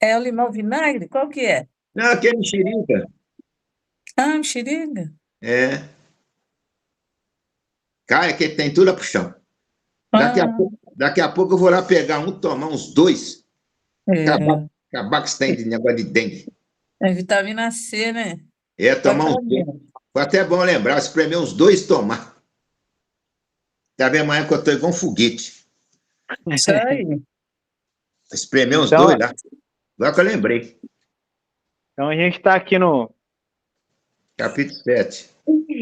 É o limão vinagre? Qual que é? Não, aquele mexerica. Ah, mexeriga. É. Cai, que tem tudo pro chão. Ah, Daqui a pouco eu vou lá pegar um, tomar uns dois, acabar, é. acabar com esse tem de negócio de dengue. É vitamina C, né? É, Pra tomar uns dois. caminhar. Foi até bom lembrar, espremer uns dois tomar. Tá vendo amanhã que eu tô igual um foguete. Isso aí. Espremer uns dois Então, lá. Agora que eu lembrei. então a gente está aqui no Capítulo 7.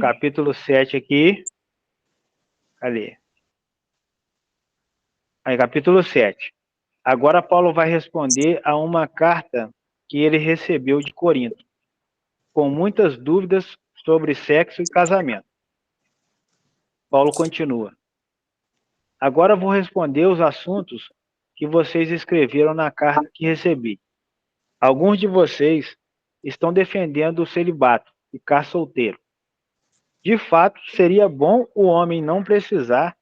capítulo 7 aqui. Ali. Aí, capítulo 7. Agora Paulo vai responder a uma carta que ele recebeu de Corinto, com muitas dúvidas sobre sexo e casamento. Paulo continua. Agora vou responder os assuntos que vocês escreveram na carta que recebi. Alguns de vocês estão defendendo o celibato, ficar solteiro. De fato, seria bom o homem não precisar.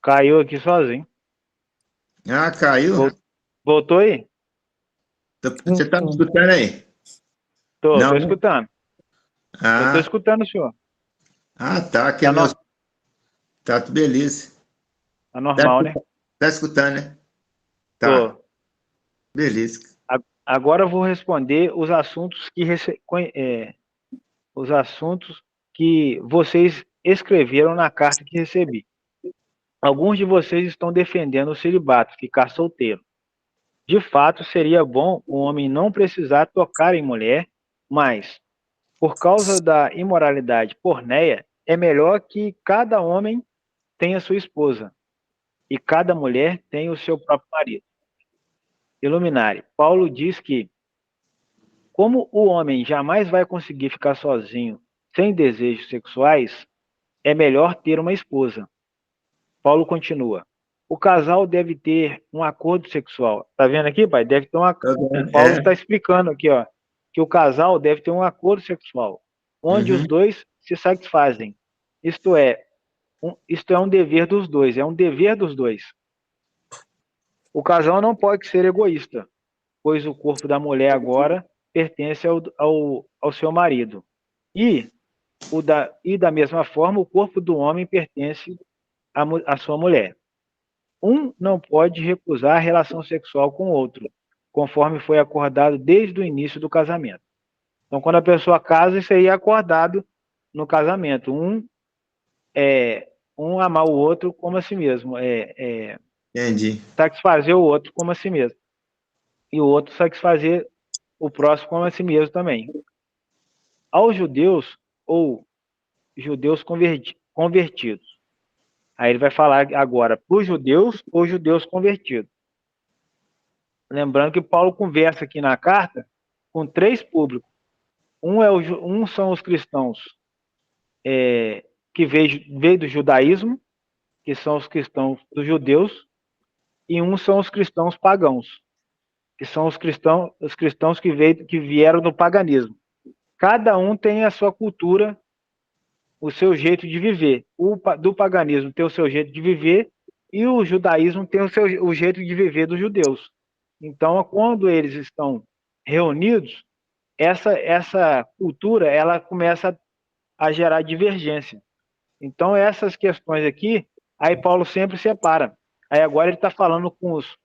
Caiu aqui sozinho. Ah, caiu? Voltou aí? Você tá me escutando aí? Tô, Não, tô né? escutando. Eu tô Ah, escutando o senhor. tá, que é Tá, meu. Tá, beleza. tá Tá, normal, né? tá escutando, né? Tá, Tô. beleza. Agora eu vou responder os assuntos os assuntos que vocês escreveram na carta que recebi. Alguns de vocês estão defendendo o celibato, ficar solteiro. De fato, seria bom o homem não precisar tocar em mulher, mas, por causa da imoralidade porneia, é melhor que cada homem tenha sua esposa e cada mulher tenha o seu próprio marido. Iluminari. Paulo diz que, como o homem jamais vai conseguir ficar sozinho sem desejos sexuais, é melhor ter uma esposa. Paulo continua. O casal deve ter um acordo sexual. Tá vendo aqui, pai? Deve ter Tá o vendo? Paulo está É. explicando aqui, ó, que o casal deve ter um acordo sexual, onde os Uhum. dois se satisfazem. Isto é, isto é um dever dos dois, é um dever dos dois. O casal não pode ser egoísta, pois o corpo da mulher agora pertence ao seu marido. E, da mesma forma, o corpo do homem pertence à sua mulher. Um não pode recusar a relação sexual com o outro, conforme foi acordado desde o início do casamento. Então, quando a pessoa casa, isso aí é acordado no casamento. Um amar o outro como a si mesmo, Entendi. satisfazer o outro como a si mesmo. E o outro satisfazer o próximo como a si mesmo também. Aos judeus ou judeus convertidos. Aí ele vai falar agora para os judeus ou judeus convertidos. Lembrando que Paulo conversa aqui na carta com três públicos. Um são os cristãos que veio do judaísmo, que são os cristãos dos judeus, e um são os cristãos pagãos, que são os cristãos que vieram do paganismo. Cada um tem a sua cultura, o seu jeito de viver. Do paganismo tem o seu jeito de viver e o judaísmo tem o jeito de viver dos judeus. Então, quando eles estão reunidos, essa cultura ela começa a gerar divergência. Então, essas questões aqui, aí Paulo sempre separa. Aí agora ele está falando com os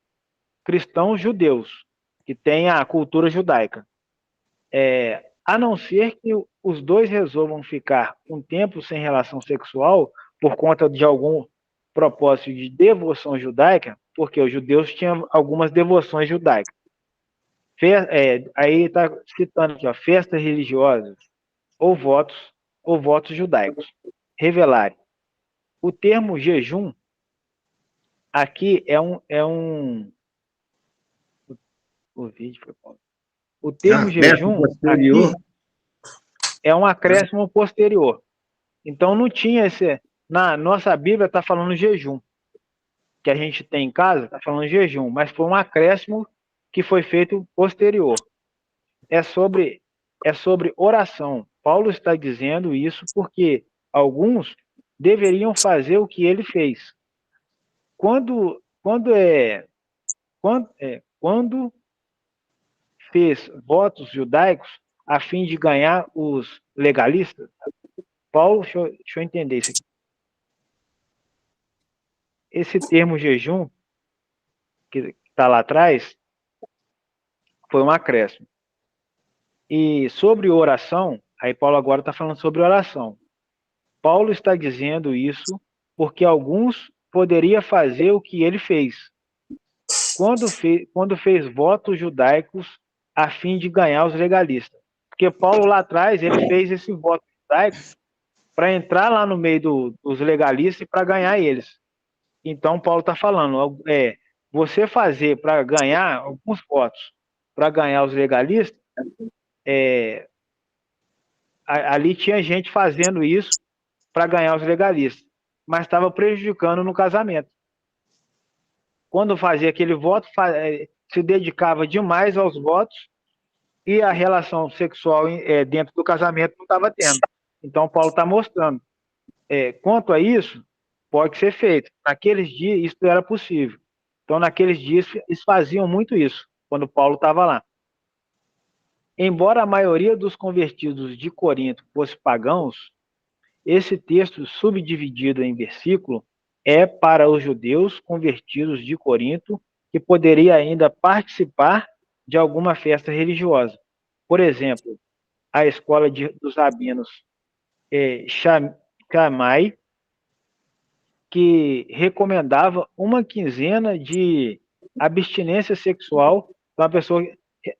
cristãos judeus, que têm a cultura judaica. A não ser que os dois resolvam ficar um tempo sem relação sexual por conta de algum propósito de devoção judaica, porque os judeus tinham algumas devoções judaicas. Aí está citando aqui, ó, festas religiosas ou votos judaicos. Revelar. O termo jejum aqui é um O vídeo foi bom. O termo verso jejum posterior. aqui é um acréscimo posterior. Então não tinha esse. Na nossa Bíblia está falando jejum. Que a gente tem em casa, está falando jejum, mas foi um acréscimo que foi feito posterior. É sobre oração. Paulo está dizendo isso porque alguns deveriam fazer o que ele fez. Quando fez votos judaicos a fim de ganhar os legalistas, Paulo, deixa eu entender isso aqui. Esse termo jejum, que está lá atrás, foi um acréscimo. E sobre oração, aí Paulo agora está falando sobre oração. Paulo está dizendo isso porque alguns poderiam fazer o que ele fez. Quando fez votos judaicos a fim de ganhar os legalistas. Porque Paulo lá atrás, ele fez esse voto judaico para entrar lá no meio dos legalistas e para ganhar eles. Então Paulo está falando, você fazer para ganhar alguns votos, para ganhar os legalistas, ali tinha gente fazendo isso para ganhar os legalistas, mas estava prejudicando no casamento. Quando fazia aquele voto, se dedicava demais aos votos e a relação sexual dentro do casamento não estava tendo. Então, Paulo está mostrando. Quanto a isso, pode ser feito. Naqueles dias, isso era possível. Então, naqueles dias, eles faziam muito isso, quando Paulo estava lá. Embora a maioria dos convertidos de Corinto fosse pagãos, esse texto subdividido em versículo é para os judeus convertidos de Corinto que poderia ainda participar de alguma festa religiosa. Por exemplo, a escola dos rabinos Shammai, que recomendava uma quinzena de abstinência sexual para a pessoa.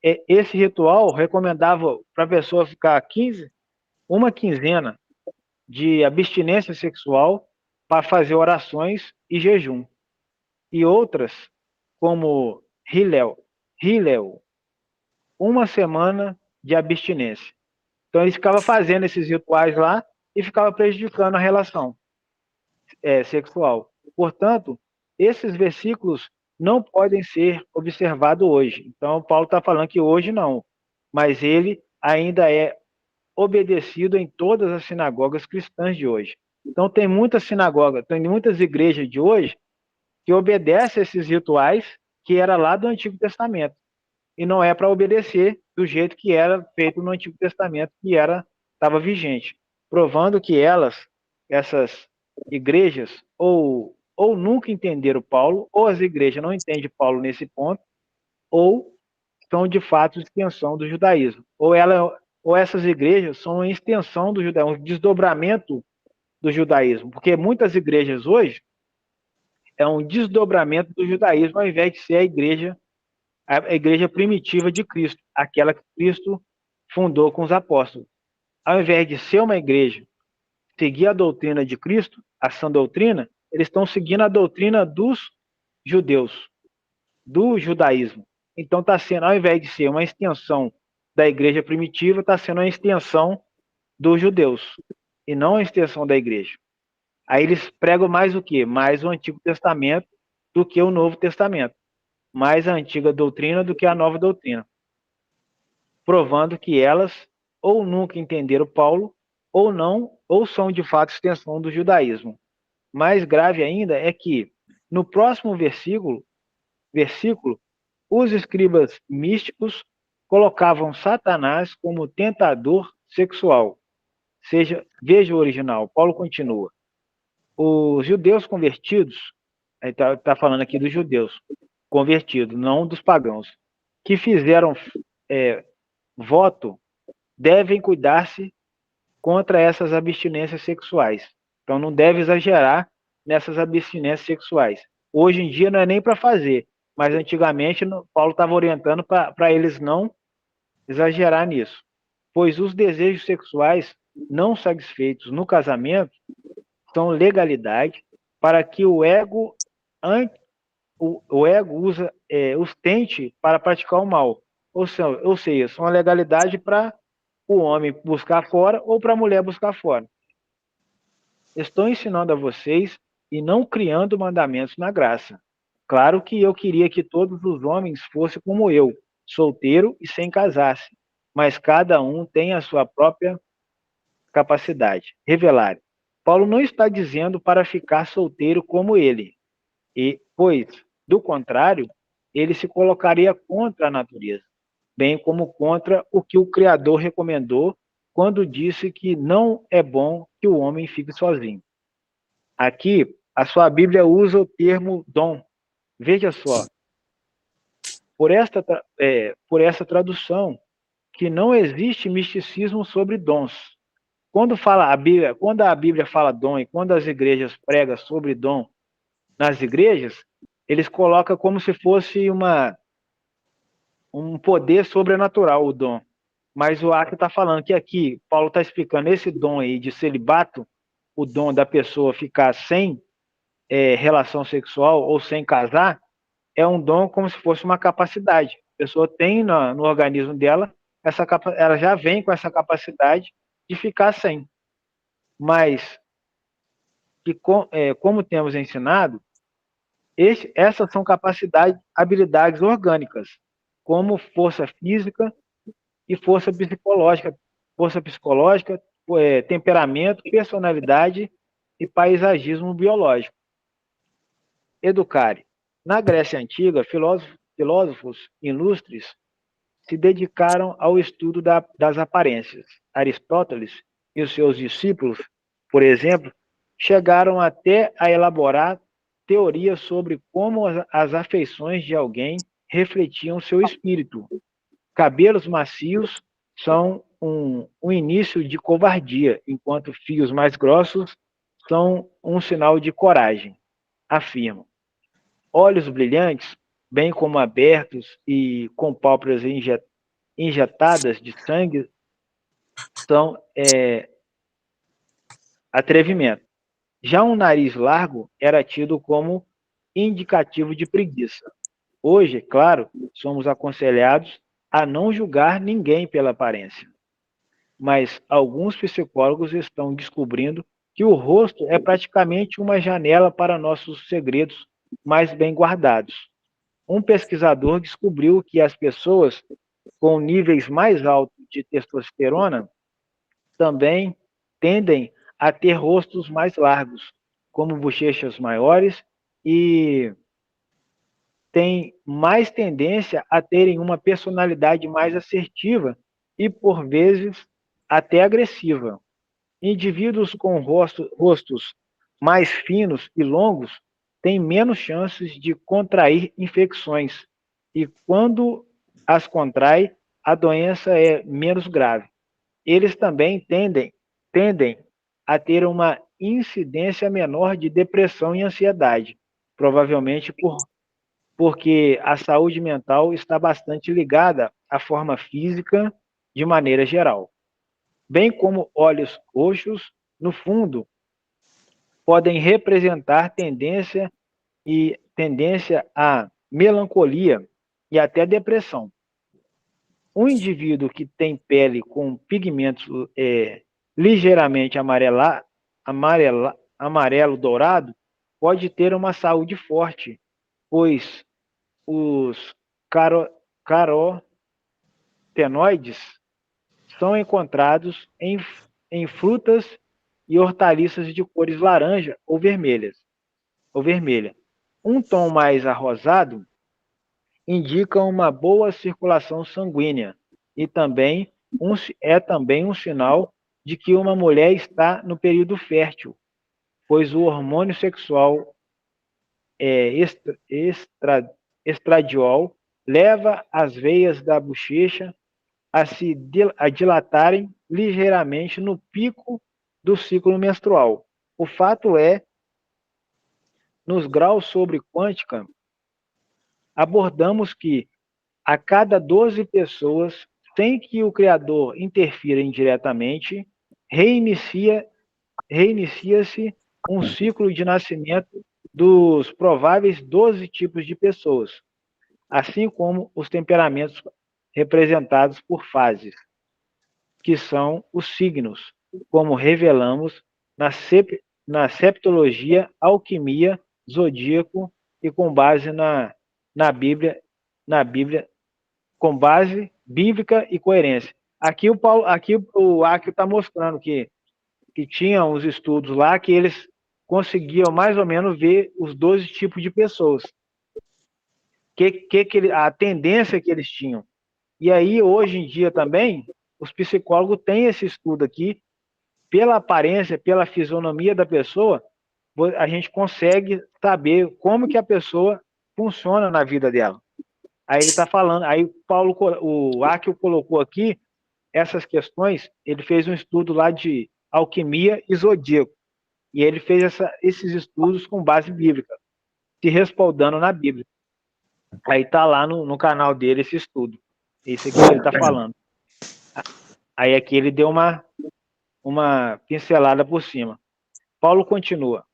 Esse ritual recomendava para a pessoa ficar uma quinzena de abstinência sexual para fazer orações e jejum. E outras, como Hillel, uma semana de abstinência. Então, eles ficavam fazendo esses rituais lá e ficava prejudicando a relação sexual. Portanto, esses versículos não podem ser observados hoje. Então, Paulo está falando que hoje não, mas ele ainda é obedecido em todas as sinagogas cristãs de hoje. Então, tem muitas sinagogas, tem muitas igrejas de hoje que obedecem esses rituais que era lá do Antigo Testamento. E não é para obedecer do jeito que era feito no Antigo Testamento, que estava vigente. Provando que essas igrejas, ou nunca entenderam Paulo, ou as igrejas não entendem Paulo nesse ponto, ou são de fato extensão do judaísmo. Ou essas igrejas são uma extensão do judaísmo, um desdobramento do judaísmo. Porque muitas igrejas hoje é um desdobramento do judaísmo, ao invés de ser a igreja primitiva de Cristo, aquela que Cristo fundou com os apóstolos. Ao invés de ser uma igreja, seguir a doutrina de Cristo, a sã doutrina, eles estão seguindo a doutrina dos judeus, do judaísmo. Então está sendo, ao invés de ser uma extensão da igreja primitiva, está sendo uma extensão dos judeus, e não a extensão da igreja. Aí eles pregam mais o quê? Mais o Antigo Testamento do que o Novo Testamento. Mais a antiga doutrina do que a nova doutrina. Provando que elas ou nunca entenderam Paulo, ou não, ou são de fato extensão do judaísmo. Mais grave ainda é que, no próximo versículo, os escribas místicos colocavam Satanás como tentador sexual. Veja o original, Paulo continua. Os judeus convertidos, está falando aqui dos judeus convertidos, não dos pagãos, que fizeram voto, devem cuidar-se contra essas abstinências sexuais. Então não deve exagerar nessas abstinências sexuais. Hoje em dia não é nem para fazer, mas antigamente Paulo estava orientando para eles não exagerar nisso. Pois os desejos sexuais não satisfeitos no casamento são legalidade para que o ego o ego usa os tente para praticar o mal. Ou seja, são a legalidade para o homem buscar fora ou para a mulher buscar fora. Estou ensinando a vocês e não criando mandamentos na graça. Claro que eu queria que todos os homens fossem como eu, solteiro e sem casar-se, mas cada um tem a sua própria capacidade. Revelar. Paulo não está dizendo para ficar solteiro como ele, pois, do contrário, ele se colocaria contra a natureza, bem como contra o que o Criador recomendou quando disse que não é bom que o homem fique sozinho. Aqui, a sua Bíblia usa o termo dom. Veja só, por essa tradução, que não existe misticismo sobre dons. Quando a Bíblia fala dom e quando as igrejas pregam sobre dom nas igrejas, eles colocam como se fosse um poder sobrenatural o dom. Mas o Acre está falando que aqui, Paulo está explicando esse dom aí de celibato, o dom da pessoa ficar sem relação sexual ou sem casar, é um dom como se fosse uma capacidade. A pessoa tem no organismo dela, ela já vem com essa capacidade de ficar sem. Mas, como temos ensinado, essas são habilidades orgânicas, como força física e força psicológica, temperamento, personalidade e paisagismo biológico. Educare. Na Grécia Antiga, filósofos ilustres se dedicaram ao estudo das aparências. Aristóteles e os seus discípulos, por exemplo, chegaram até a elaborar teorias sobre como as afeições de alguém refletiam seu espírito. Cabelos macios são um início de covardia, enquanto fios mais grossos são um sinal de coragem, afirmam. Olhos brilhantes, bem como abertos e com pálpebras injetadas de sangue, são atrevimento. Já um nariz largo era tido como indicativo de preguiça. Hoje, claro, somos aconselhados a não julgar ninguém pela aparência. Mas alguns psicólogos estão descobrindo que o rosto é praticamente uma janela para nossos segredos mais bem guardados. Um pesquisador descobriu que as pessoas com níveis mais altos de testosterona também tendem a ter rostos mais largos, como bochechas maiores, e têm mais tendência a terem uma personalidade mais assertiva e, por vezes, até agressiva. Indivíduos com rostos mais finos e longos têm menos chances de contrair infecções, e quando as contrai, a doença é menos grave. Eles também tendem a ter uma incidência menor de depressão e ansiedade, provavelmente porque a saúde mental está bastante ligada à forma física de maneira geral. Bem como olhos roxos, no fundo, podem representar tendência à melancolia e até depressão. Um indivíduo que tem pele com pigmentos ligeiramente amarelo-dourado pode ter uma saúde forte, pois os carotenoides são encontrados em frutas e hortaliças de cores laranja ou vermelha. Um tom mais arrosado indica uma boa circulação sanguínea e é também um sinal de que uma mulher está no período fértil, pois o hormônio sexual estradiol leva as veias da bochecha a dilatarem ligeiramente no pico do ciclo menstrual. O fato é, nos graus sobre quântica, abordamos que a cada 12 pessoas, sem que o Criador interfira indiretamente, reinicia-se um ciclo de nascimento dos prováveis 12 tipos de pessoas, assim como os temperamentos representados por fases, que são os signos, como revelamos na septologia, alquimia, zodíaco e com base na Bíblia, na Bíblia, com base bíblica e coerência. Aqui o Akio está mostrando que tinha uns estudos lá que eles conseguiam mais ou menos ver os 12 tipos de pessoas, a tendência que eles tinham. E aí, hoje em dia também, os psicólogos têm esse estudo aqui, pela aparência, pela fisionomia da pessoa, a gente consegue saber como que a pessoa funciona na vida dela. Aí ele está falando, aí o Akio colocou aqui essas questões, ele fez um estudo lá de alquimia e zodíaco, e ele fez esses estudos com base bíblica, se respaldando na Bíblia. Aí está lá no canal dele esse estudo, isso aqui que ele está falando. Aí aqui ele deu uma pincelada por cima. Paulo continua.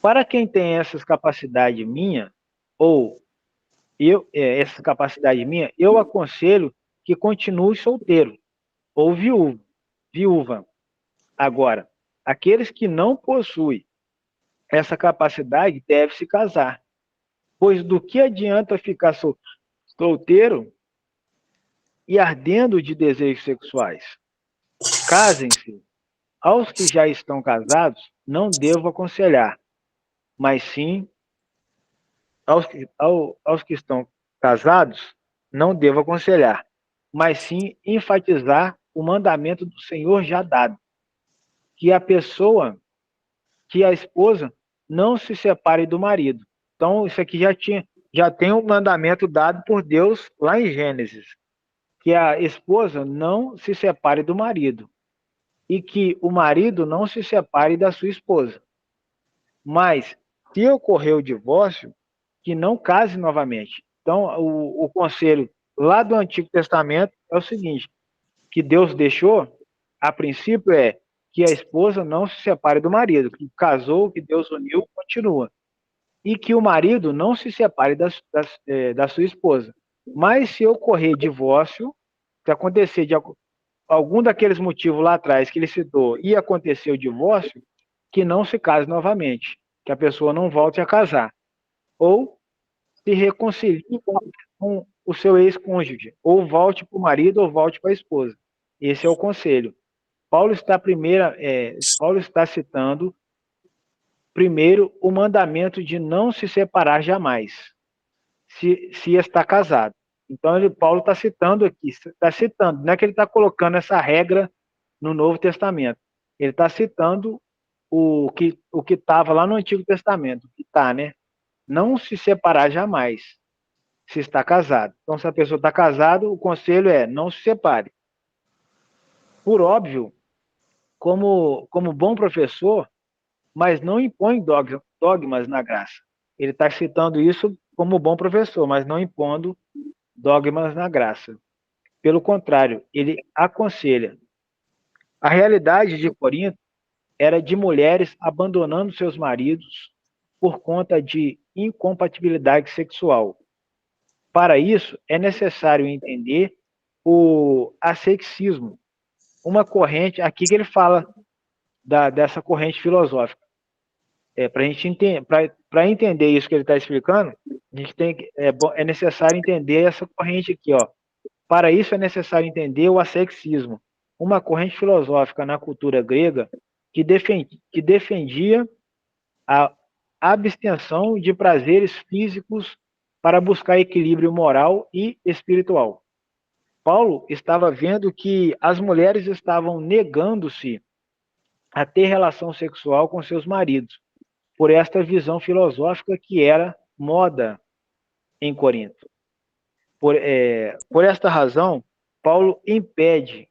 Para quem tem essas capacidades minha, ou essa capacidade minha, eu aconselho que continue solteiro ou viúva. Agora, aqueles que não possuem essa capacidade devem se casar, pois do que adianta ficar solteiro e ardendo de desejos sexuais? Casem-se. Aos que já estão casados, não devo aconselhar, mas sim aos que estão casados, não devo aconselhar, mas sim enfatizar o mandamento do Senhor já dado, que a esposa não se separe do marido. Então, isso aqui já tem um mandamento dado por Deus lá em Gênesis, que a esposa não se separe do marido e que o marido não se separe da sua esposa. Mas, se ocorrer o divórcio, que não case novamente. Então, o conselho lá do Antigo Testamento é o seguinte, que Deus deixou, a princípio, é que a esposa não se separe do marido, que casou, que Deus uniu, continua. E que o marido não se separe da sua esposa. Mas se ocorrer divórcio, se acontecer de algum daqueles motivos lá atrás que ele citou e acontecer o divórcio, que não se case novamente, que a pessoa não volte a casar. Ou se reconcilie com o seu ex-cônjuge, ou volte para o marido ou volte para a esposa. Esse é o conselho. Paulo está citando primeiro o mandamento de não se separar jamais, se está casado. Então Paulo está citando aqui, não é que ele está colocando essa regra no Novo Testamento. Ele está citando o que estava lá no Antigo Testamento, que está, né? Não se separar jamais, se está casado. Então, se a pessoa está casada, o conselho é não se separe. Por óbvio, como bom professor, mas não impõe dogmas na graça. Ele está citando isso como bom professor, mas não impondo dogmas na graça. Pelo contrário, ele aconselha. A realidade de Corinto era de mulheres abandonando seus maridos por conta de incompatibilidade sexual. Para isso, é necessário entender o ascexismo, uma corrente, aqui que ele fala dessa corrente filosófica. Para entender isso que ele está explicando, a gente é necessário entender essa corrente aqui, ó. Para isso é necessário entender o ascexismo, uma corrente filosófica na cultura grega que defendia a abstenção de prazeres físicos para buscar equilíbrio moral e espiritual. Paulo estava vendo que as mulheres estavam negando-se a ter relação sexual com seus maridos, por esta visão filosófica que era moda em Corinto. Por esta razão, Paulo impede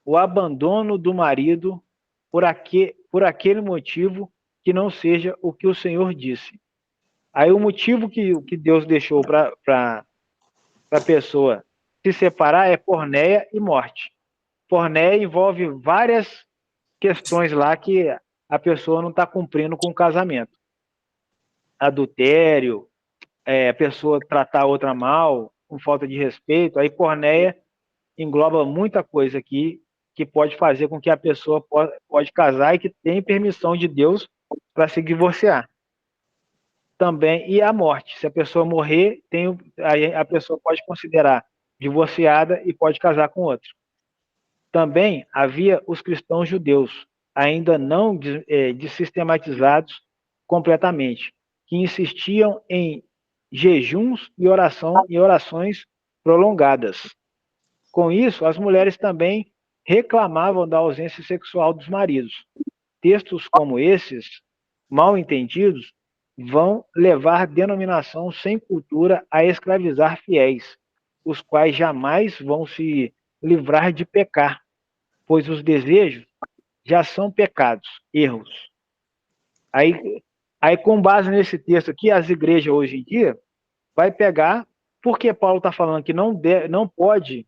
o abandono do marido por aquele motivo que não seja o que o Senhor disse. Aí o motivo que Deus deixou para a pessoa se separar é porneia e morte. Porneia envolve várias questões lá que a pessoa não está cumprindo com o casamento. Adultério, a pessoa tratar a outra mal, com falta de respeito, aí porneia engloba muita coisa aqui que pode fazer com que a pessoa pode casar e que tem permissão de Deus para se divorciar. Também, e a morte. Se a pessoa morrer, aí a pessoa pode considerar divorciada e pode casar com outro. Também havia os cristãos judeus, ainda não sistematizados completamente, que insistiam em jejuns e orações prolongadas. Com isso, as mulheres também reclamavam da ausência sexual dos maridos. Textos como esses, mal entendidos, vão levar denominação sem cultura a escravizar fiéis, os quais jamais vão se livrar de pecar, pois os desejos já são pecados, erros. Aí com base nesse texto aqui, as igrejas hoje em dia vai pegar, porque Paulo está falando que não pode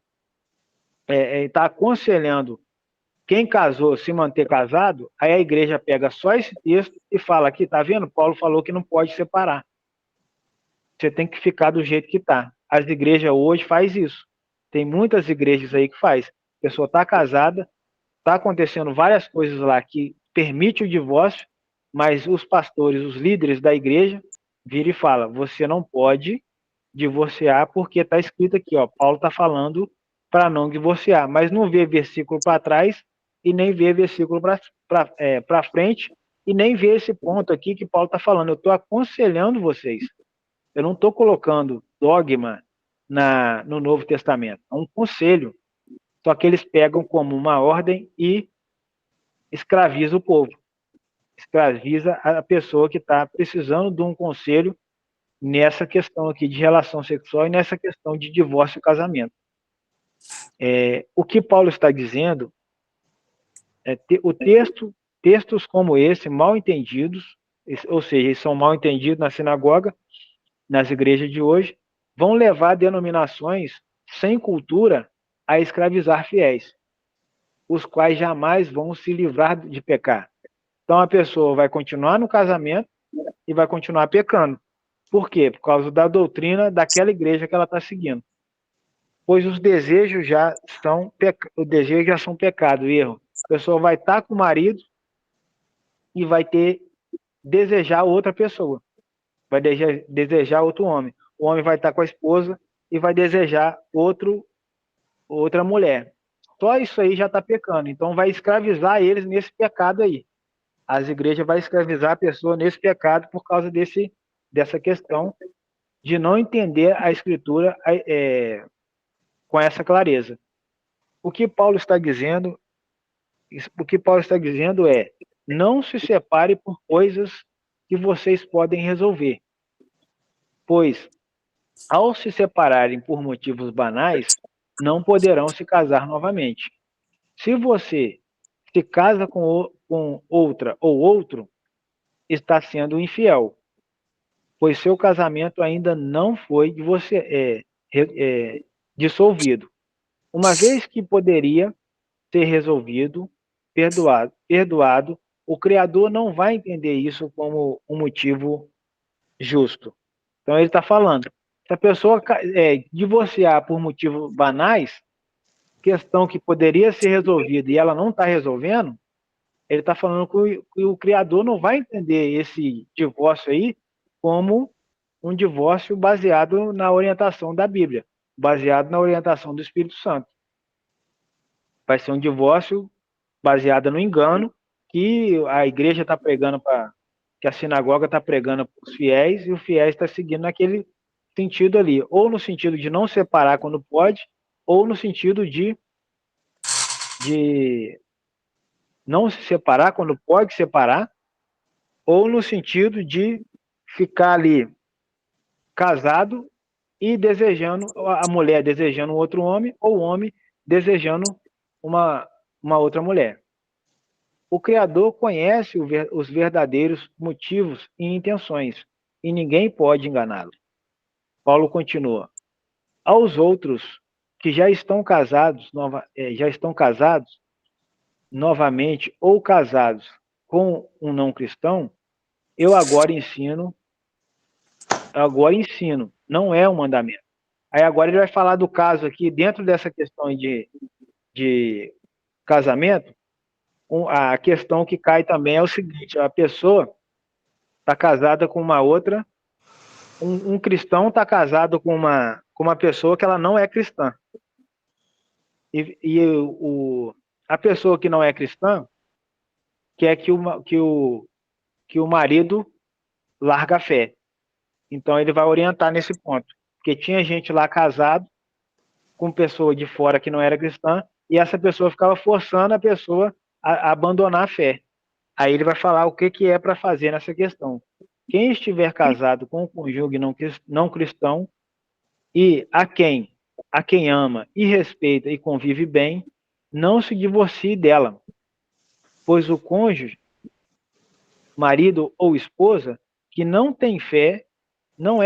estar aconselhando quem casou se manter casado, aí a igreja pega só esse texto e fala aqui, tá vendo? Paulo falou que não pode separar. Você tem que ficar do jeito que tá. As igrejas hoje faz isso. Tem muitas igrejas aí que faz. A pessoa tá casada, tá acontecendo várias coisas lá que permite o divórcio, mas os pastores, os líderes da igreja, viram e falam, você não pode divorciar porque está escrito aqui, ó, Paulo está falando para não divorciar, mas não vê versículo para trás e nem vê versículo para frente e nem vê esse ponto aqui que Paulo está falando. Eu estou aconselhando vocês. Eu não estou colocando dogma no Novo Testamento. É um conselho. Só que eles pegam como uma ordem e escraviza o povo. Escraviza a pessoa que está precisando de um conselho nessa questão aqui de relação sexual e nessa questão de divórcio e casamento. O que Paulo está dizendo textos como esse, mal entendidos, ou seja, eles são mal entendidos na sinagoga, nas igrejas de hoje, vão levar denominações sem cultura a escravizar fiéis, os quais jamais vão se livrar de pecar. Então a pessoa vai continuar no casamento e vai continuar pecando. Por quê? Por causa da doutrina daquela igreja que ela está seguindo. Pois os desejos já são pecado, erro. A pessoa vai estar com o marido e vai desejar outra pessoa. Vai desejar outro homem. O homem vai estar com a esposa e vai desejar outra mulher. Só isso aí já está pecando. Então vai escravizar eles nesse pecado aí. As igrejas vão escravizar a pessoa nesse pecado por causa dessa questão de não entender a Escritura com essa clareza. O que Paulo está dizendo é: não se separe por coisas que vocês podem resolver, pois ao se separarem por motivos banais, não poderão se casar novamente. Se você se casa com outra ou outro, está sendo infiel, pois seu casamento ainda não foi dissolvido, uma vez que poderia ser resolvido, perdoado, o Criador não vai entender isso como um motivo justo. Então ele está falando, se a pessoa divorciar por motivos banais, questão que poderia ser resolvida e ela não está resolvendo, ele está falando que o Criador não vai entender esse divórcio aí como um divórcio baseado na orientação da Bíblia, baseado na orientação do Espírito Santo. Vai ser um divórcio baseado no engano que a igreja está pregando que a sinagoga está pregando para os fiéis e o fiéis está seguindo naquele sentido ali, ou no sentido de não separar quando pode, ou no sentido de não se separar quando pode separar, ou no sentido de ficar ali casado e desejando, a mulher desejando um outro homem, ou o homem desejando uma outra mulher. O Criador conhece os verdadeiros motivos e intenções, e ninguém pode enganá-lo. Paulo continua: aos outros que já estão casados novamente ou casados com um não cristão, eu agora ensino, não é um mandamento. Aí agora ele vai falar do caso aqui, dentro dessa questão de casamento, a questão que cai também é o seguinte: a pessoa está casada com uma outra, um cristão está casado com uma pessoa que ela não é cristã. E a pessoa que não é cristã quer que o marido larga a fé. Então ele vai orientar nesse ponto. Porque tinha gente lá casado com pessoa de fora que não era cristã, e essa pessoa ficava forçando a pessoa a abandonar a fé. Aí ele vai falar o que é para fazer nessa questão. Quem estiver casado com um cônjuge não cristão e a quem ama e respeita e convive bem, não se divorcie dela, pois o cônjuge, marido ou esposa, que não tem fé, não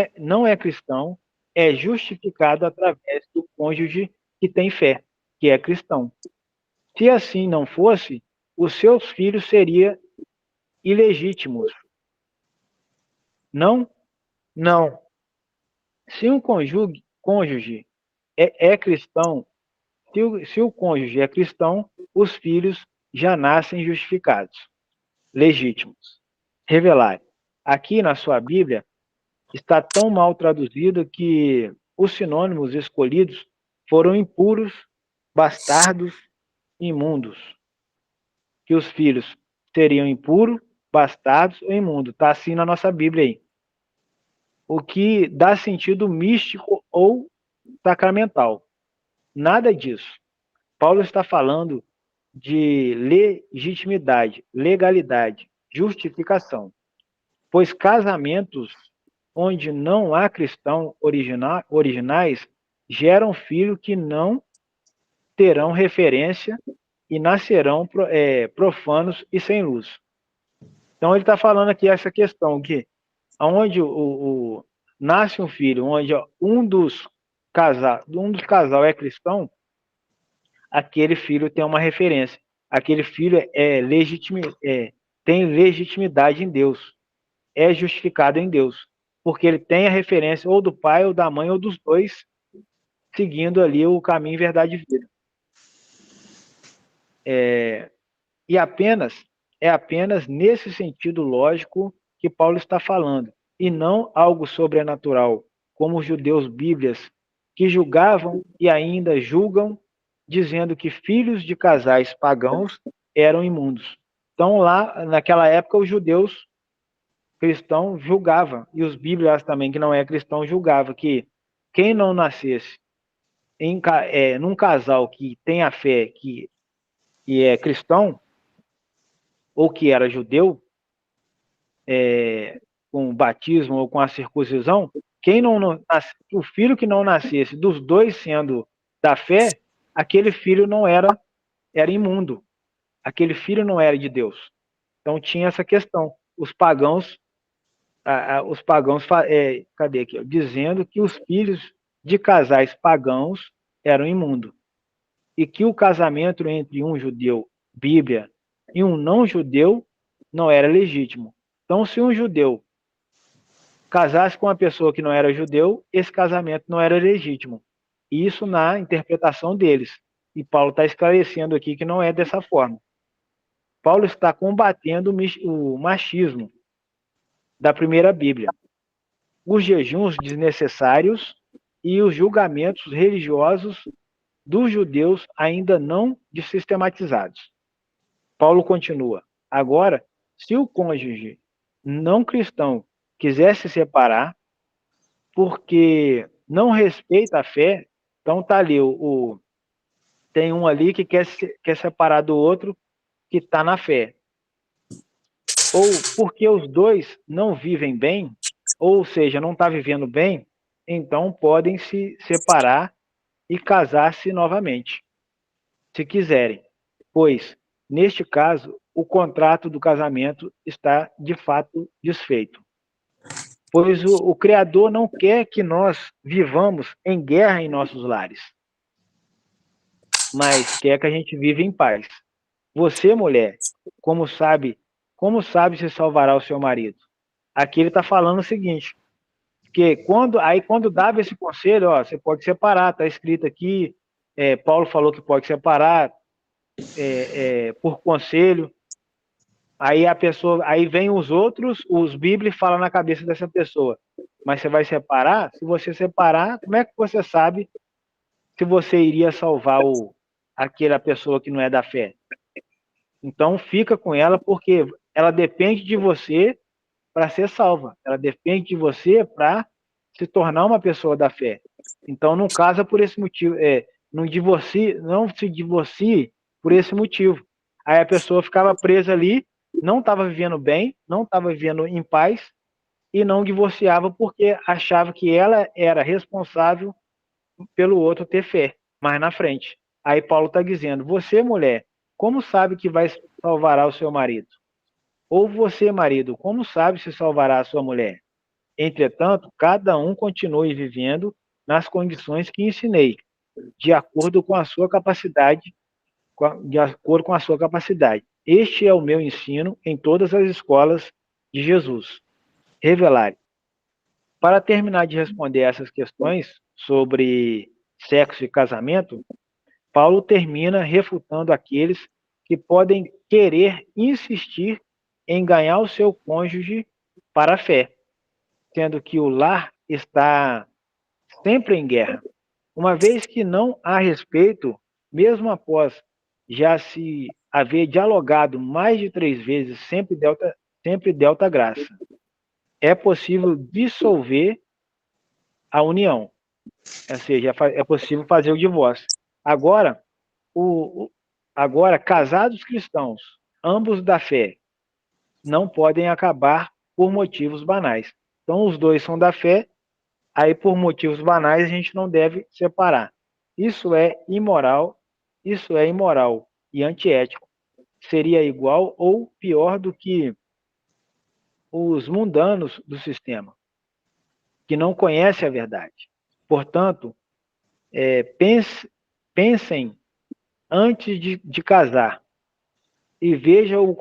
é cristão, é justificado através do cônjuge que tem fé, que é cristão. Se assim não fosse, os seus filhos seriam ilegítimos. Não? Não. Se um cônjuge é cristão, se o cônjuge é cristão, os filhos já nascem justificados, legítimos. Revelar. Aqui na sua Bíblia está tão mal traduzido que os sinônimos escolhidos foram impuros, bastardos, imundos. Que os filhos seriam impuros, bastardos ou imundos. Está assim na nossa Bíblia aí. O que dá sentido místico ou sacramental. Nada disso. Paulo está falando de legitimidade, legalidade, justificação. Pois casamentos onde não há cristãos originais geram filhos que não terão referência e nascerão profanos e sem luz. Então ele está falando aqui essa questão que onde nasce um filho, onde um dos casal é cristão, aquele filho tem uma referência. Aquele filho tem legitimidade em Deus, é justificado em Deus, porque ele tem a referência ou do pai, ou da mãe, ou dos dois, seguindo ali o caminho, verdade e vida. E é apenas nesse sentido lógico que Paulo está falando, e não algo sobrenatural, como os judeus bíblias, que julgavam e ainda julgam, dizendo que filhos de casais pagãos eram imundos. Então, lá, naquela época, os judeus cristãos julgavam, e os bíblias também, que não é cristão, julgavam que quem não nascesse num casal que tem a fé que é cristão, ou que era judeu, com o batismo ou com a circuncisão, o filho que não nascesse dos dois sendo da fé, aquele filho não era imundo, aquele filho não era de Deus. Então tinha essa questão. Os pagãos, cadê aqui? Dizendo que os filhos de casais pagãos eram imundos e que o casamento entre um judeu, Bíblia, e um não judeu não era legítimo. Então, se um judeu casasse com uma pessoa que não era judeu, esse casamento não era legítimo. Isso na interpretação deles. E Paulo está esclarecendo aqui que não é dessa forma. Paulo está combatendo o machismo da primeira Bíblia, os jejuns desnecessários e os julgamentos religiosos dos judeus ainda não sistematizados. Paulo continua. Agora, se o cônjuge não cristão quiser se separar, porque não respeita a fé, então tá ali, tem um ali que quer separar do outro que está na fé. Ou porque os dois não vivem bem, ou seja, não está vivendo bem, então podem se separar e casar-se novamente, se quiserem. Pois, neste caso, o contrato do casamento está, de fato, desfeito. Pois o Criador não quer que nós vivamos em guerra em nossos lares, mas quer que a gente viva em paz. Você, mulher, como sabe como sabe se salvará o seu marido? Aqui ele está falando o seguinte, que quando dava esse conselho, ó, você pode separar, está escrito aqui, Paulo falou que pode separar por conselho, aí vem os bíblios falam na cabeça dessa pessoa, mas você vai separar? Se você separar, como é que você sabe se você iria salvar aquela pessoa que não é da fé? Então fica com ela, porque ela depende de você para ser salva. Ela depende de você para se tornar uma pessoa da fé. Então não casa por esse motivo, não se divorcie por esse motivo. Aí a pessoa ficava presa ali, não estava vivendo bem, não estava vivendo em paz e não divorciava porque achava que ela era responsável pelo outro ter fé mais na frente. Aí Paulo está dizendo, você, mulher, como sabe que vai salvará o seu marido? Ou você, marido, como sabe se salvará a sua mulher? Entretanto, cada um continue vivendo nas condições que ensinei, de acordo com a sua capacidade, de acordo com a sua capacidade. Este é o meu ensino em todas as escolas de Jesus. Revelar. Para terminar de responder essas questões sobre sexo e casamento, Paulo termina refutando aqueles que podem querer insistir em ganhar o seu cônjuge para a fé, sendo que o lar está sempre em guerra. Uma vez que não há respeito, mesmo após já se haver dialogado mais de 3 vezes, sempre delta graça. É possível dissolver a união, ou seja, é possível fazer o divórcio. Agora, casados cristãos, ambos da fé, não podem acabar por motivos banais. Então, os dois são da fé, aí por motivos banais a gente não deve separar. Isso é imoral e antiético. Seria igual ou pior do que os mundanos do sistema, que não conhecem a verdade. Portanto, pensem antes de casar e vejam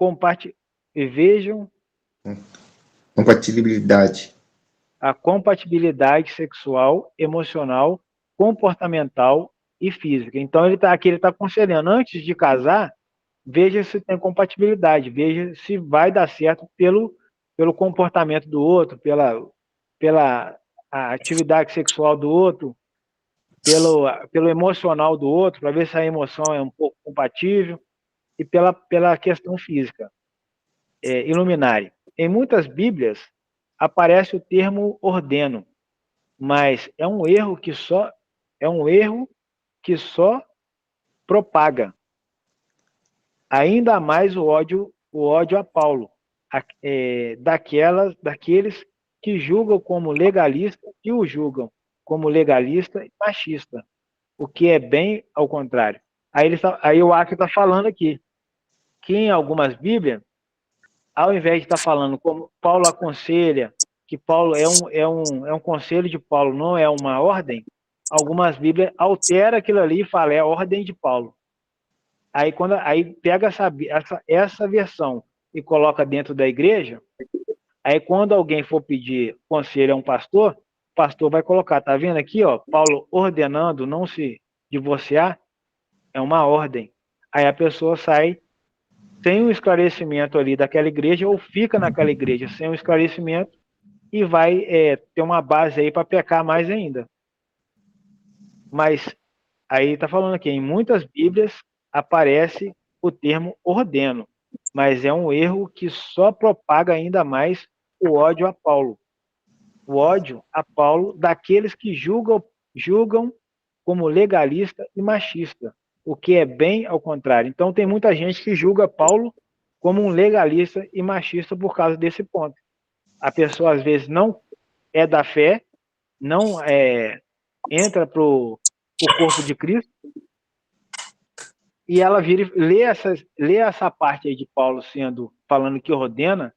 Compatibilidade. a compatibilidade sexual, emocional, comportamental e física. Então ele está aconselhando, antes de casar, veja se tem compatibilidade, veja se vai dar certo pelo comportamento do outro, pela a atividade sexual do outro, pelo emocional do outro, para ver se a emoção é um pouco compatível, e pela questão física. Iluminare. Em muitas Bíblias aparece o termo ordeno, mas é um erro que só propaga ainda mais o ódio a Paulo, daqueles que julgam como legalista e o julgam como legalista e machista, o que é bem ao contrário. Aí o Acre está falando aqui que em algumas Bíblias, ao invés de estar falando como Paulo aconselha, que Paulo é um conselho de Paulo, não é uma ordem, algumas Bíblias alteram aquilo ali e falam, é a ordem de Paulo. Aí pega essa versão e coloca dentro da igreja, aí quando alguém for pedir conselho a um pastor, o pastor vai colocar, tá vendo aqui, ó, Paulo ordenando não se divorciar, é uma ordem. Aí a pessoa sai sem um esclarecimento ali daquela igreja, ou fica naquela igreja sem um esclarecimento, e vai ter uma base aí para pecar mais ainda. Mas aí está falando aqui, em muitas Bíblias aparece o termo ordeno, mas é um erro que só propaga ainda mais o ódio a Paulo. O ódio a Paulo daqueles que julgam como legalista e machista, o que é bem ao contrário. Então tem muita gente que julga Paulo como um legalista e machista por causa desse ponto. A pessoa às vezes não é da fé, não entra para o corpo de Cristo, e ela vira lê essa parte aí de Paulo falando que ordena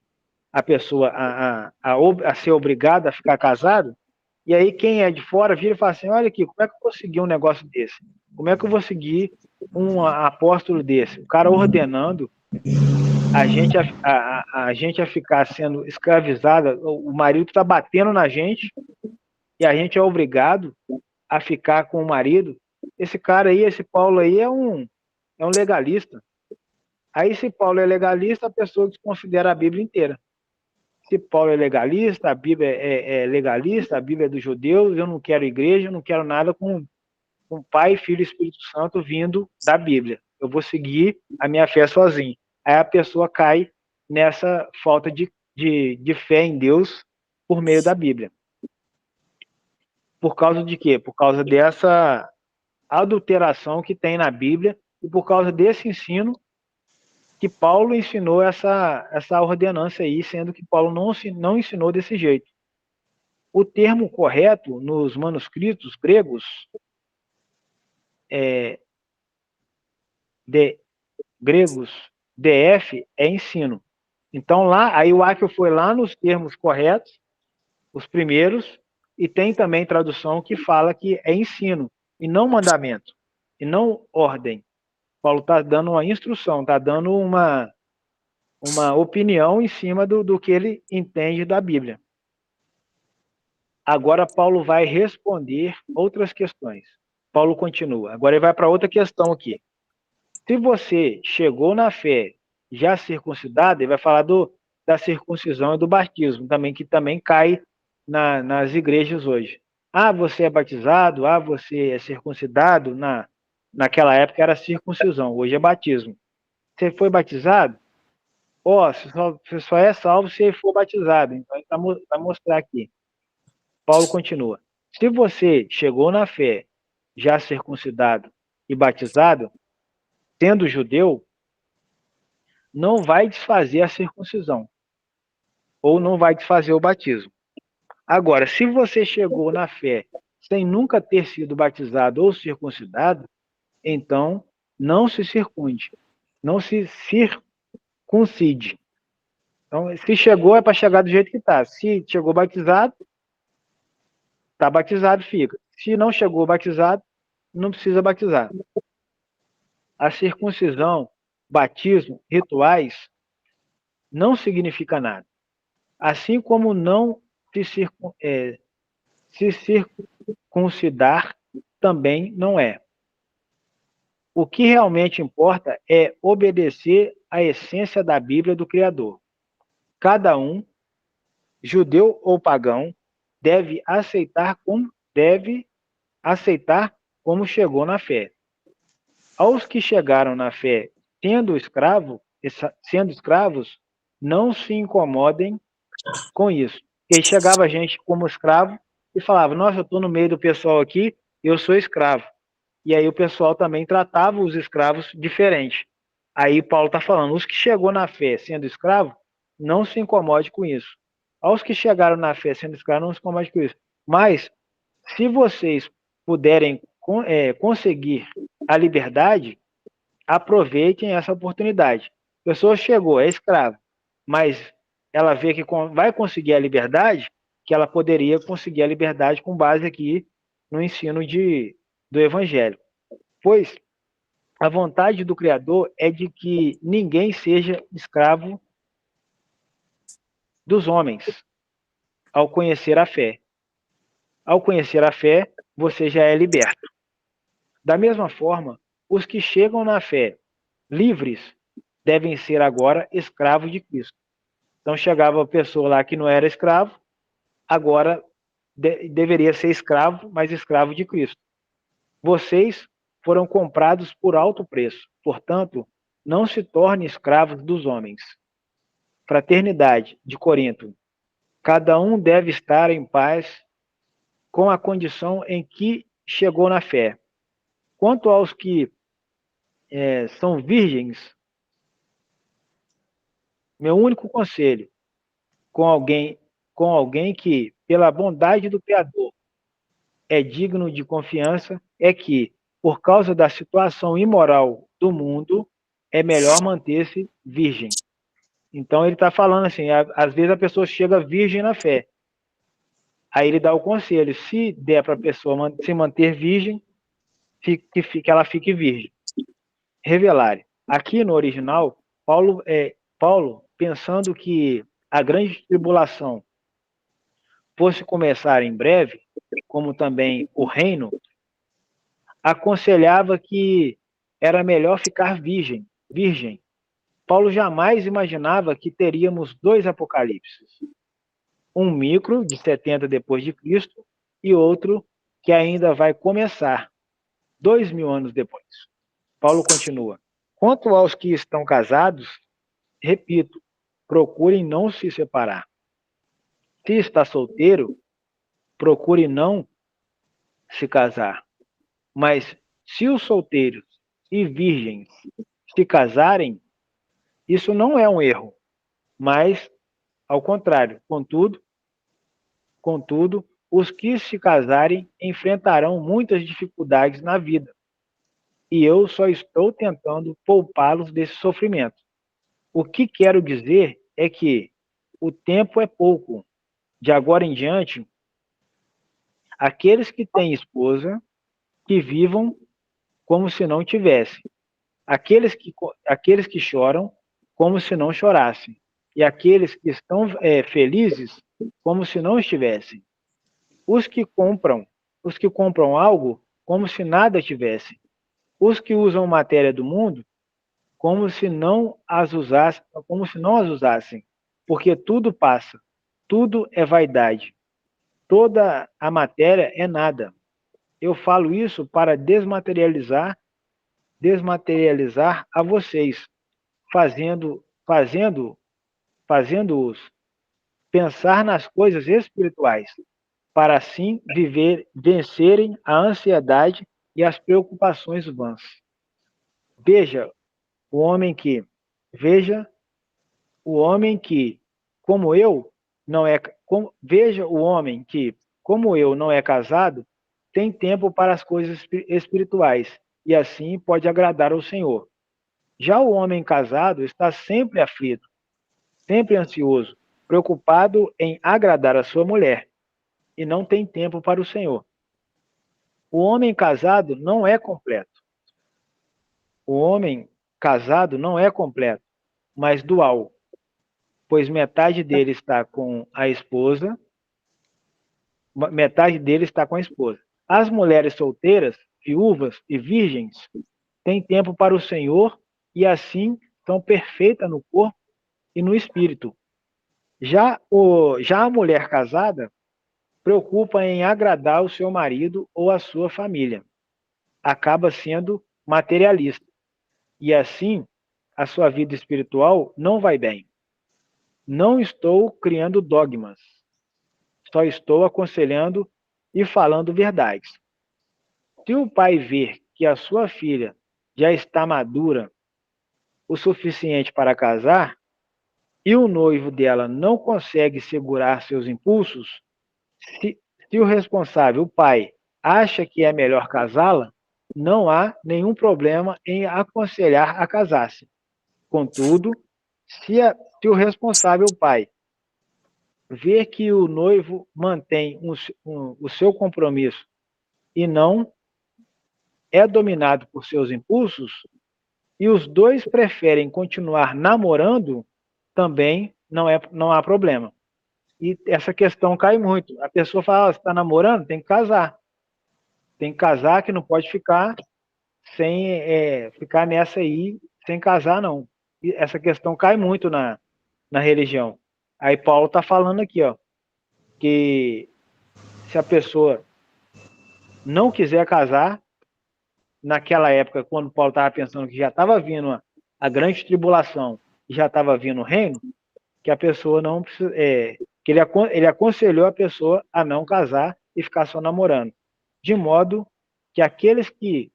a pessoa a ser obrigada a ficar casado, e aí quem é de fora vira e fala assim, olha aqui, como é que eu vou seguir um negócio desse? Como é que eu vou seguir um apóstolo desse? O cara ordenando a gente a ficar sendo escravizada, o marido está batendo na gente e a gente é obrigado a ficar com o marido. Esse cara aí, esse Paulo aí é um legalista. Aí, se Paulo é legalista, a pessoa desconsidera a Bíblia inteira. Se Paulo é legalista, a Bíblia é legalista, a Bíblia é dos judeus, eu não quero igreja, eu não quero nada com Pai, Filho e Espírito Santo vindo da Bíblia. Eu vou seguir a minha fé sozinho. Aí a pessoa cai nessa falta de fé em Deus por meio da Bíblia. Por causa de quê? Por causa dessa adulteração que tem na Bíblia e por causa desse ensino que Paulo ensinou essa ordenança aí, sendo que Paulo não ensinou desse jeito. O termo correto nos manuscritos gregos DF é ensino. Então lá, aí o Akio foi lá nos termos corretos, os primeiros, e tem também tradução que fala que é ensino, e não mandamento, e não ordem. Paulo está dando uma instrução, está dando uma opinião em cima do que ele entende da Bíblia. Agora Paulo vai responder outras questões. Paulo continua. Agora ele vai para outra questão aqui. Se você chegou na fé já circuncidado, ele vai falar da circuncisão e do batismo, também, que também cai nas igrejas hoje. Ah, você é batizado, ah, você é circuncidado. Naquela época era circuncisão, hoje é batismo. Você foi batizado? Você só é salvo se for batizado. Então, ele vai mostrar aqui. Paulo continua. Se você chegou na fé já circuncidado e batizado, sendo judeu, não vai desfazer a circuncisão, ou não vai desfazer o batismo. Agora, se você chegou na fé sem nunca ter sido batizado ou circuncidado, então não se circunde, não se circuncide. Então, se chegou, é para chegar do jeito que está. Se chegou batizado, está batizado, fica. Se não chegou batizado, não precisa batizar. A circuncisão, batismo, rituais, não significa nada. Assim como não se circuncidar também não é. O que realmente importa é obedecer à essência da Bíblia do Criador. Cada um, judeu ou pagão, deve aceitar como chegou na fé. Aos que chegaram na fé sendo escravos, não se incomodem com isso. Porque chegava a gente como escravo e falava, nossa, eu estou no meio do pessoal aqui, eu sou escravo. E aí o pessoal também tratava os escravos diferente. Aí Paulo está falando, os que chegou na fé sendo escravo, não se incomode com isso. Aos que chegaram na fé sendo escravo, não se incomode com isso. Mas, se vocês puderem conseguir a liberdade, aproveitem essa oportunidade. A pessoa chegou, é escrava, mas ela vê que vai conseguir a liberdade, que ela poderia conseguir a liberdade com base aqui no ensino do Evangelho. Pois a vontade do Criador é de que ninguém seja escravo dos homens ao conhecer a fé. Ao conhecer a fé, você já é liberto. Da mesma forma, os que chegam na fé livres devem ser agora escravos de Cristo. Então chegava a pessoa lá que não era escravo, agora deveria ser escravo, mas escravo de Cristo. Vocês foram comprados por alto preço, portanto, não se tornem escravos dos homens. Fraternidade de Corinto. Cada um deve estar em paz com a condição em que chegou na fé. Quanto aos que são virgens, meu único conselho com alguém que, pela bondade do Criador, é digno de confiança, é que, por causa da situação imoral do mundo, é melhor manter-se virgem. Então ele está falando assim, às vezes a pessoa chega virgem na fé. Aí ele dá o conselho, se der para a pessoa se manter virgem, que ela fique virgem. Revelare. Aqui no original, Paulo Paulo, pensando que a grande tribulação fosse começar em breve, como também o reino, aconselhava que era melhor ficar virgem. Paulo jamais imaginava que teríamos dois apocalipses, um micro de 70 depois de Cristo e outro que ainda vai começar 2000 anos depois. Paulo continua: quanto aos que estão casados, repito, procurem não se separar. Se está solteiro, procure não se casar. Mas se os solteiros e virgens se casarem, isso não é um erro, mas ao contrário. Contudo, os que se casarem enfrentarão muitas dificuldades na vida, e eu só estou tentando poupá-los desse sofrimento. O que quero dizer é que o tempo é pouco. De agora em diante, aqueles que têm esposa, que vivam como se não tivessem. Aqueles que choram, como se não chorassem. E aqueles que estão felizes, como se não estivessem. Os que compram algo, como se nada tivessem. Os que usam matéria do mundo, como se não as usassem, porque tudo passa, tudo é vaidade, toda a matéria é nada. Eu falo isso para desmaterializar a vocês, fazendo-os pensar nas coisas espirituais, para assim vencerem a ansiedade e as preocupações vãs. Veja o homem que, veja o homem que, como eu, não é, veja o homem que, como eu, não é casado, tem tempo para as coisas espirituais e assim pode agradar ao Senhor. Já o homem casado está sempre aflito, sempre ansioso, preocupado em agradar a sua mulher e não tem tempo para o Senhor. O homem casado não é completo. O homem casado não é completo, mas dual, pois metade dele está com a esposa, metade dele está com a esposa. As mulheres solteiras, viúvas e virgens têm tempo para o Senhor e assim são perfeitas no corpo e no espírito. Já a mulher casada preocupa em agradar o seu marido ou a sua família. Acaba sendo materialista. E assim, a sua vida espiritual não vai bem. Não estou criando dogmas. Só estou aconselhando e falando verdades. Se o pai ver que a sua filha já está madura o suficiente para casar e o noivo dela não consegue segurar seus impulsos, se o responsável, o pai, acha que é melhor casá-la, não há nenhum problema em aconselhar a casar-se. Contudo, se o responsável, o pai, ver que o noivo mantém o seu compromisso e não é dominado por seus impulsos, e os dois preferem continuar namorando, também não há problema. E essa questão cai muito. A pessoa fala, você está namorando? Tem que casar. Tem que casar, que não pode ficar ficar nessa aí, sem casar, não. E essa questão cai muito na religião. Aí Paulo está falando aqui, ó, que se a pessoa não quiser casar, naquela época, quando Paulo estava pensando que já estava vindo a grande tribulação e já estava vindo o reino, que a pessoa não precisa, que ele aconselhou a pessoa a não casar e ficar só namorando, de modo que aqueles que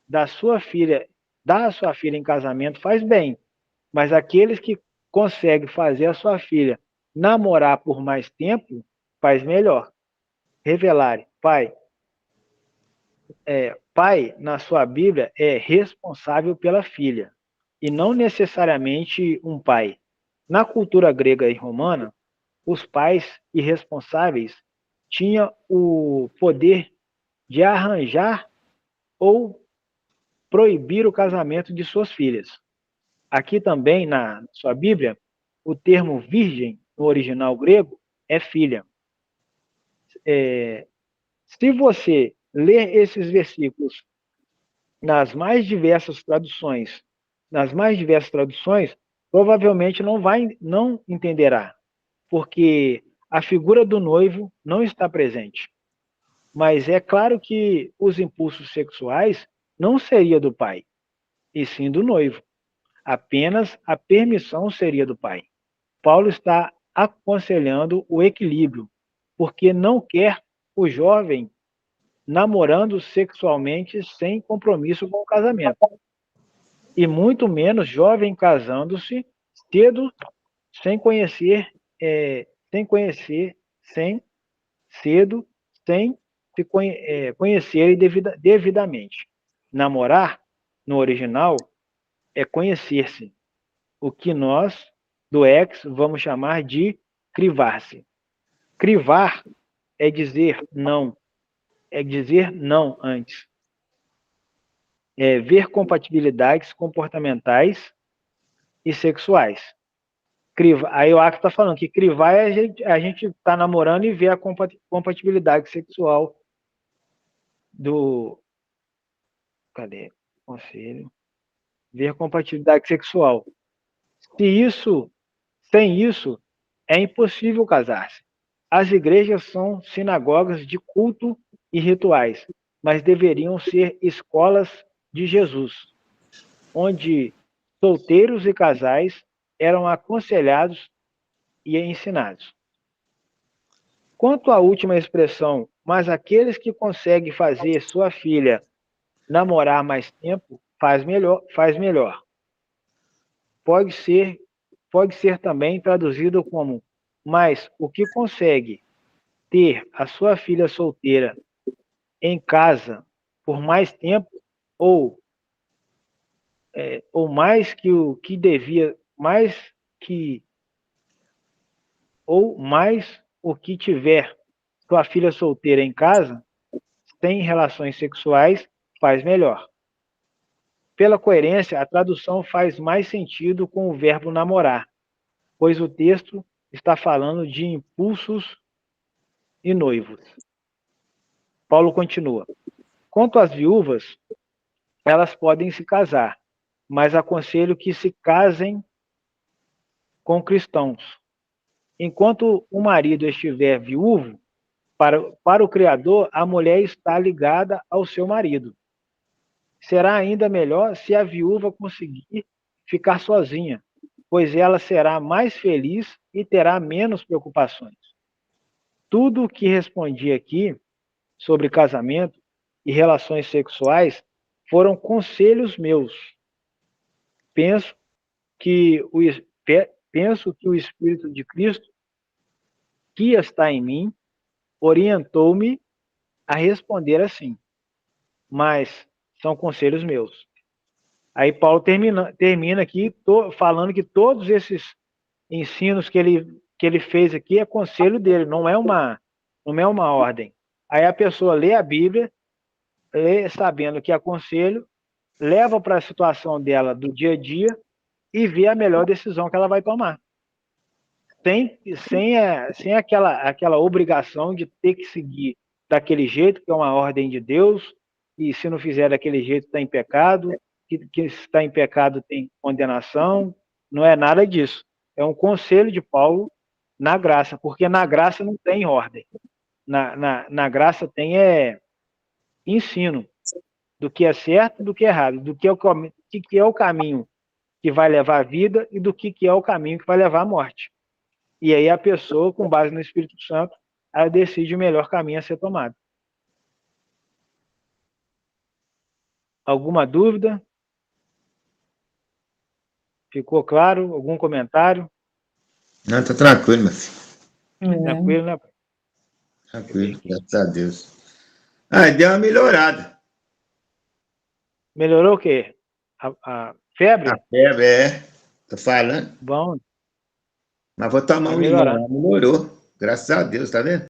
dá a sua filha em casamento faz bem, mas aqueles que conseguem fazer a sua filha namorar por mais tempo faz melhor. Revelare, pai na sua Bíblia é responsável pela filha e não necessariamente um pai. Na cultura grega e romana, os pais irresponsáveis tinham o poder de arranjar ou proibir o casamento de suas filhas. Aqui também, na sua Bíblia, o termo virgem, no original grego, é filha. Se você ler esses versículos nas mais diversas traduções, provavelmente não entenderá, porque a figura do noivo não está presente. Mas é claro que os impulsos sexuais não seria do pai, e sim do noivo. Apenas a permissão seria do pai. Paulo está aconselhando o equilíbrio, porque não quer o jovem namorando sexualmente sem compromisso com o casamento. E muito menos jovem casando-se cedo, sem conhecer, sem cedo, sem se conhecerem devidamente. Namorar, no original, é conhecer-se, o que nós, do ex, vamos chamar de crivar-se. Crivar é dizer não antes. É ver compatibilidades comportamentais e sexuais. Aí o Acto está falando que crivar é a gente tá namorando e ver a compatibilidade sexual do... Cadê? Conselho. Ver compatibilidade sexual. Sem isso, é impossível casar-se. As igrejas são sinagogas de culto e rituais, mas deveriam ser escolas de Jesus, onde solteiros e casais eram aconselhados e ensinados. Quanto à última expressão, mas aqueles que conseguem fazer sua filha namorar mais tempo, faz melhor. Pode ser também traduzido como, mas o que consegue ter a sua filha solteira em casa por mais tempo, ou mais que o que devia, mais o que tiver sua filha solteira em casa, sem relações sexuais, faz melhor. Pela coerência, a tradução faz mais sentido com o verbo namorar, pois o texto está falando de impulsos e noivos. Paulo continua. Quanto às viúvas, elas podem se casar, mas aconselho que se casem com cristãos. Enquanto o marido estiver viúvo, para o Criador, a mulher está ligada ao seu marido. Será ainda melhor se a viúva conseguir ficar sozinha, pois ela será mais feliz e terá menos preocupações. Tudo o que respondi aqui sobre casamento e relações sexuais foram conselhos meus. Penso que o Espírito de Cristo, que está em mim, orientou-me a responder assim, mas são conselhos meus. Aí Paulo termina aqui falando que todos esses ensinos que ele fez aqui é conselho dele, não é uma ordem. Aí a pessoa lê a Bíblia, lê sabendo que é conselho, leva para a situação dela do dia a dia e vê a melhor decisão que ela vai tomar. Sem aquela obrigação de ter que seguir daquele jeito, que é uma ordem de Deus, e se não fizer daquele jeito está em pecado, que está em pecado tem condenação, não é nada disso. É um conselho de Paulo na graça, porque na graça não tem ordem. Na graça tem ensino do que é certo e do que é errado, do que é o caminho que vai levar à vida e do que é o caminho que vai levar à morte. E aí a pessoa, com base no Espírito Santo, ela decide o melhor caminho a ser tomado. Alguma dúvida? Ficou claro? Algum comentário? Não, tá tranquilo, meu filho. Tranquilo, né? Tranquilo, graças a Deus. Deu uma melhorada. Melhorou o quê? A febre? A febre, tô falando. Bom. Mas vou tomar Vai um limão melhorar. lá, melhorou. Graças a Deus, tá vendo?